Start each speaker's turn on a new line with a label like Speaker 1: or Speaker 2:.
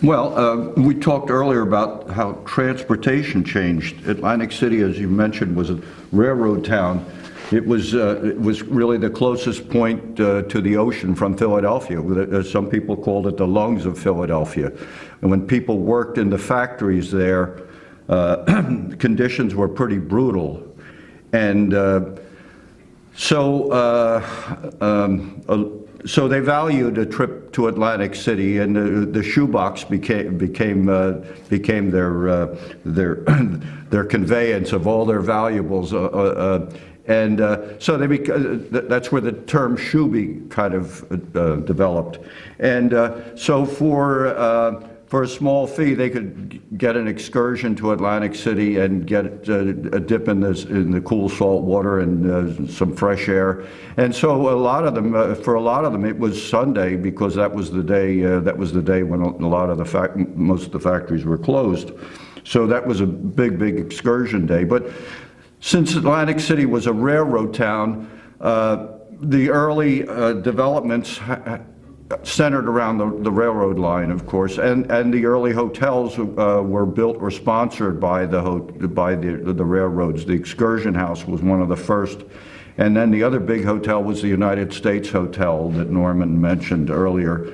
Speaker 1: Well, we talked earlier about how transportation changed. Atlantic City, as you mentioned, was a railroad town. It was really the closest point to the ocean from Philadelphia. Some people called it the lungs of Philadelphia. And when people worked in the factories there, conditions were pretty brutal. And so they valued a trip to Atlantic City, and the shoebox became their conveyance of all their valuables. So that's where the term Shoobie kind of developed. And so for a small fee, they could get an excursion to Atlantic City and get a dip in the cool salt water and some fresh air. And so for a lot of them, it was Sunday, because that was the day when a lot of most of the factories were closed. So that was a big excursion day. But since Atlantic City was a railroad town, the early developments centered around the railroad line, of course, and the early hotels were built or sponsored by the railroads. The Excursion House was one of the first, and then the other big hotel was the United States Hotel that Norman mentioned earlier.